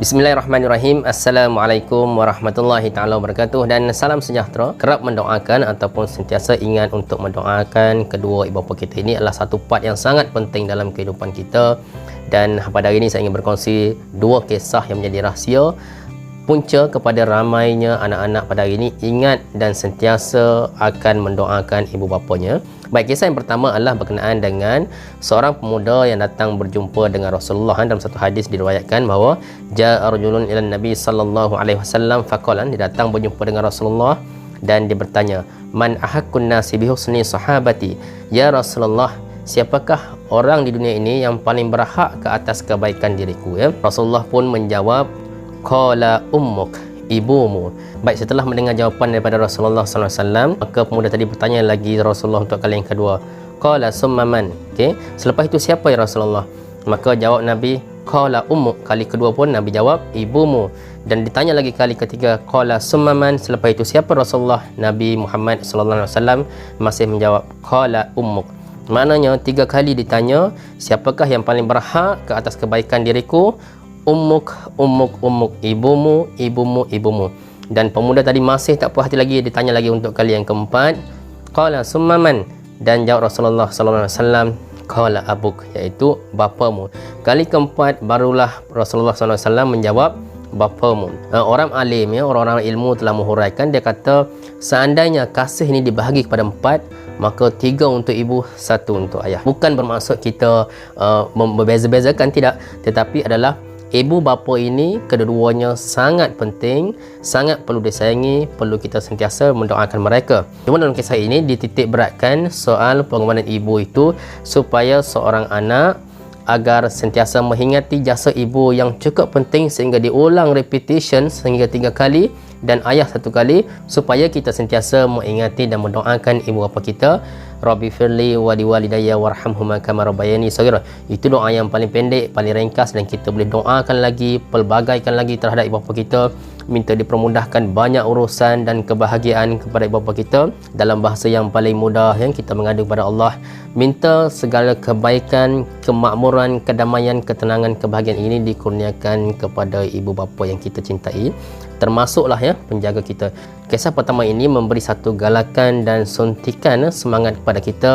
Bismillahirrahmanirrahim. Assalamualaikum warahmatullahi taala wabarakatuh, dan salam sejahtera. Kerap mendoakan ataupun sentiasa ingat untuk mendoakan kedua ibu bapa kita ini adalah satu part yang sangat penting dalam kehidupan kita. Dan pada hari ini saya ingin berkongsi dua kisah yang menjadi rahsia punca kepada ramainya anak-anak pada hari ini ingat dan sentiasa akan mendoakan ibu bapanya. Baik, kisah yang pertama adalah berkenaan dengan seorang pemuda yang datang berjumpa dengan Rasulullah. Dalam satu hadis diriwayatkan bahawa ja'a rajulun ila Nabi sallallahu alaihi wasallam faqala, dia datang berjumpa dengan Rasulullah dan dia bertanya, man ahaqqun nasi bi husni sahabati, ya Rasulullah, siapakah orang di dunia ini yang paling berhak ke atas kebaikan diriku? Rasulullah pun menjawab, qala ummuk, ibumu. Baik, setelah mendengar jawapan daripada Rasulullah SAW, maka pemuda tadi bertanya lagi Rasulullah untuk kali yang kedua, qala summa man, selepas itu siapa ya Rasulullah? Maka jawab Nabi, qala ummuk. Kali kedua pun Nabi jawab, ibumu. Dan ditanya lagi kali ketiga, qala summa man, selepas itu siapa Rasulullah? Nabi Muhammad SAW masih menjawab, qala ummuk. Maknanya 3 kali ditanya, siapakah yang paling berhak ke atas kebaikan diriku? Ummuk, ummuk, ummuk, ibumu, ibumu, ibumu. Dan pemuda tadi masih tak puas hati lagi, ditanya lagi untuk kali yang keempat, qala summa man, dan jawab Rasulullah SAW, qala abuk, iaitu bapamu. Kali keempat barulah Rasulullah SAW menjawab, bapamu. Orang alim, orang-orang ilmu telah menghuraikan, dia kata seandainya kasih ini dibahagi kepada 4, maka 3 untuk ibu, 1 untuk ayah. Bukan bermaksud kita berbeza-bezakan, tidak, tetapi adalah ibu bapa ini kedua-duanya sangat penting, sangat perlu disayangi, perlu kita sentiasa mendoakan mereka. Cuma dalam kisah ini dititik beratkan soal pengorbanan ibu itu supaya seorang anak agar sentiasa mengingati jasa ibu yang cukup penting sehingga diulang repetition sehingga 3 kali, dan ayah 1 kali, supaya kita sentiasa mengingati dan mendoakan ibu bapa kita. Rabbi firli wa liwalidayya warhamhuma kama rabbayani shaghira. Itu doa yang paling pendek, paling ringkas, dan kita boleh doakan lagi, pelbagaikan lagi terhadap ibu bapa kita, minta dipermudahkan banyak urusan dan kebahagiaan kepada ibu bapa kita. Dalam bahasa yang paling mudah yang kita mengadu kepada Allah, minta segala kebaikan, kemakmuran, kedamaian, ketenangan, kebahagiaan ini dikurniakan kepada ibu bapa yang kita cintai, termasuklah penjaga kita. Kisah pertama ini memberi satu galakan dan suntikan semangat kepada kita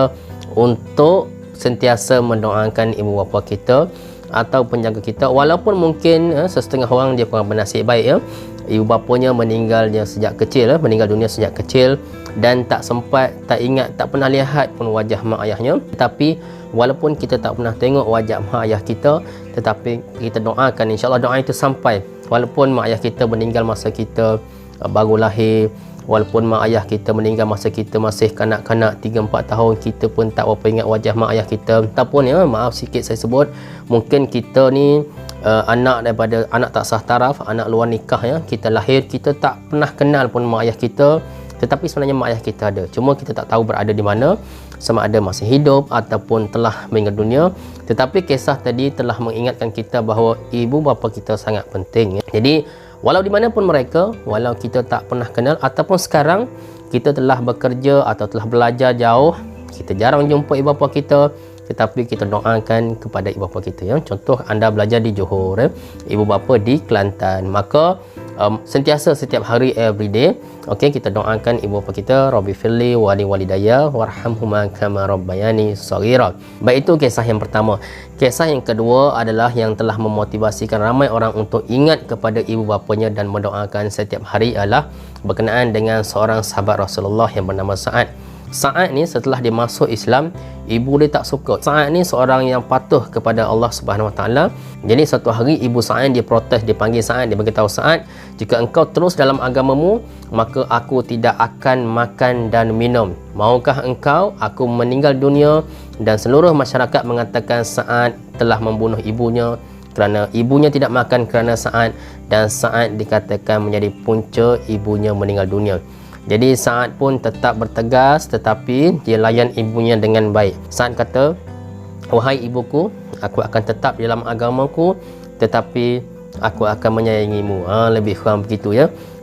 untuk sentiasa mendoakan ibu bapa kita atau penjaga kita, walaupun mungkin setengah orang dia kurang bernasib baik, ibu bapanya meninggalnya sejak kecil, meninggal dunia sejak kecil, dan tak sempat, tak ingat, tak pernah lihat pun wajah mak ayahnya. Tetapi walaupun kita tak pernah tengok wajah mak ayah kita, tetapi kita doakan, insya-Allah doa itu sampai. Walaupun mak ayah kita meninggal masa kita baru lahir, walaupun mak ayah kita meninggal masa kita masih kanak-kanak 3-4 tahun, kita pun tak berapa ingat wajah mak ayah kita. Ataupun maaf sikit saya sebut, mungkin kita ni anak daripada anak tak sah taraf, anak luar nikah, kita lahir, kita tak pernah kenal pun mak ayah kita, tetapi sebenarnya mak ayah kita ada, cuma kita tak tahu berada di mana, sama ada masih hidup ataupun telah meninggal dunia. Tetapi kisah tadi telah mengingatkan kita bahawa ibu bapa kita sangat penting. Jadi walau di mana pun mereka, walau kita tak pernah kenal ataupun sekarang kita telah bekerja atau telah belajar jauh, kita jarang jumpa ibu bapa kita, tetapi kita doakan kepada ibu bapa kita. Contoh, anda belajar di Johor, ibu bapa di Kelantan, maka sentiasa setiap hari, every day, kita doakan ibu bapa kita, Rabbi firli wa liwalidayya warhamhuma kama rabbayani shaghira. Baik, itu kisah yang pertama. Kisah yang kedua adalah yang telah memotivasikan ramai orang untuk ingat kepada ibu bapanya dan mendoakan setiap hari adalah berkenaan dengan seorang sahabat Rasulullah yang bernama Sa'ad. Sa'ad ni setelah dia masuk Islam, ibu dia tak suka. Sa'ad ni seorang yang patuh kepada Allah Subhanahu Wa Taala. Jadi satu hari ibu Sa'ad dia protes, dia panggil Sa'ad, dia beritahu Sa'ad, jika engkau terus dalam agamamu, maka aku tidak akan makan dan minum. Maukah engkau aku meninggal dunia dan seluruh masyarakat mengatakan Sa'ad telah membunuh ibunya kerana ibunya tidak makan kerana Sa'ad, dan Sa'ad dikatakan menjadi punca ibunya meninggal dunia. Jadi Sa'ad pun tetap bertegas, tetapi dia layan ibunya dengan baik. Sa'ad kata, wahai ibuku, aku akan tetap dalam agamaku, tetapi aku akan menyayangimu. Lebih kurang begitu.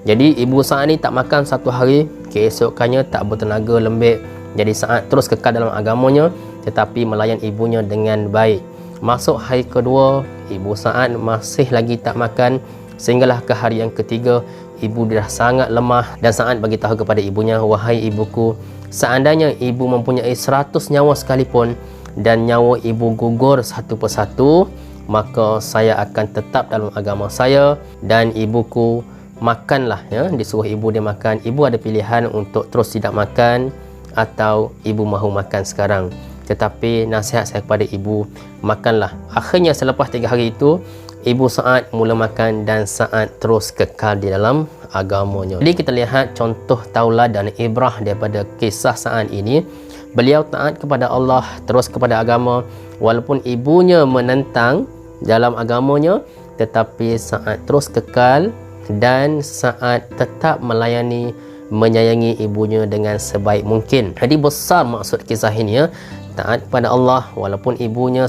Jadi ibu Sa'ad ni tak makan 1 hari, keesokannya tak bertenaga, lembek. Jadi Sa'ad terus kekal dalam agamanya, tetapi melayan ibunya dengan baik. Masuk hari kedua, ibu Sa'ad masih lagi tak makan, sehinggalah ke hari yang ketiga ibu dah sangat lemah, dan Sa'ad bagi tahu kepada ibunya, wahai ibuku, seandainya ibu mempunyai 100 nyawa sekalipun dan nyawa ibu gugur satu persatu, maka saya akan tetap dalam agama saya, dan ibuku makanlah, ya, disuruh ibu dia makan. Ibu ada pilihan untuk terus tidak makan atau ibu mahu makan sekarang. Tetapi nasihat saya kepada ibu, makanlah. Akhirnya selepas 3 hari itu, ibu Sa'ad mula makan dan Sa'ad terus kekal di dalam agamanya. Jadi kita lihat contoh tauladan ibrah daripada kisah Sa'ad ini. Beliau taat kepada Allah, terus kepada agama, walaupun ibunya menentang dalam agamanya, tetapi Sa'ad terus kekal dan Sa'ad tetap melayani, menyayangi ibunya dengan sebaik mungkin. Jadi besar maksud kisah ini, ya. Taat kepada Allah walaupun ibunya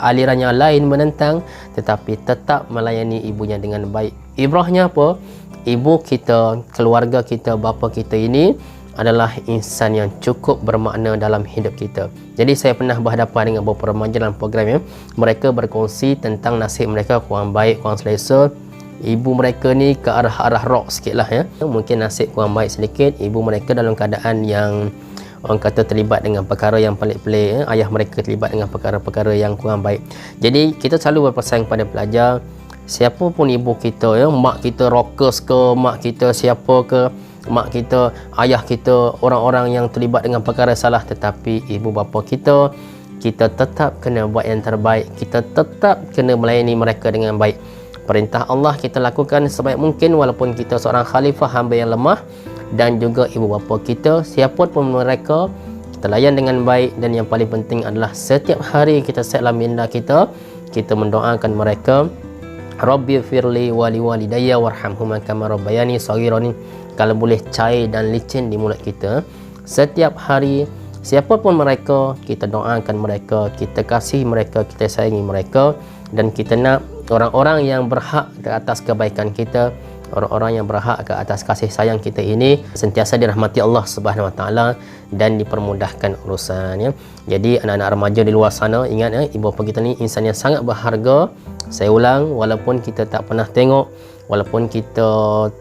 alirannya lain menentang, tetapi tetap melayani ibunya dengan baik. Ibrahnya apa? Ibu kita, keluarga kita, bapa kita ini adalah insan yang cukup bermakna dalam hidup kita. Jadi saya pernah berhadapan dengan beberapa remaja dalam program, ya. Mereka berkongsi tentang nasib mereka kurang baik, kurang selesa. Ibu mereka ni ke arah rock sikit lah, ya. Mungkin nasib kurang baik sedikit. Ibu mereka dalam keadaan yang orang kata terlibat dengan perkara yang pelik-pelik, ya. Ayah mereka terlibat dengan perkara-perkara yang kurang baik. Jadi kita selalu berpesan kepada pelajar, siapa pun ibu kita, ya, mak kita rockers ke, mak kita siapa ke, mak kita, ayah kita, orang-orang yang terlibat dengan perkara salah, tetapi ibu bapa kita, kita tetap kena buat yang terbaik. Kita tetap kena melayani mereka dengan baik. Perintah Allah kita lakukan sebaik mungkin walaupun kita seorang khalifah, hamba yang lemah. Dan juga ibu bapa kita, siapa pun mereka, kita layan dengan baik. Dan yang paling penting adalah setiap hari kita set dalam minda kita, kita mendoakan mereka, Rabbi firli wali walidayya warhamhuma kama rabbayani saghiran. Kalau boleh cair dan licin di mulut kita setiap hari, siapa pun mereka, kita doakan mereka, kita kasih mereka, kita sayangi mereka. Dan kita nak orang-orang yang berhak ke atas kebaikan kita, orang-orang yang berhak ke atas kasih sayang kita ini sentiasa dirahmati Allah Subhanahu Wa Taala dan dipermudahkan urusannya. Jadi anak-anak remaja di luar sana, ingat, ya, ibu bapa kita ni insan yang sangat berharga. Saya ulang, walaupun kita tak pernah tengok, walaupun kita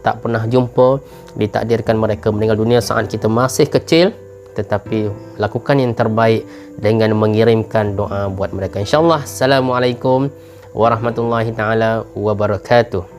tak pernah jumpa, ditakdirkan mereka meninggal dunia saat kita masih kecil, tetapi lakukan yang terbaik dengan mengirimkan doa buat mereka. InsyaAllah. Assalamualaikum warahmatullahi taala wabarakatuh.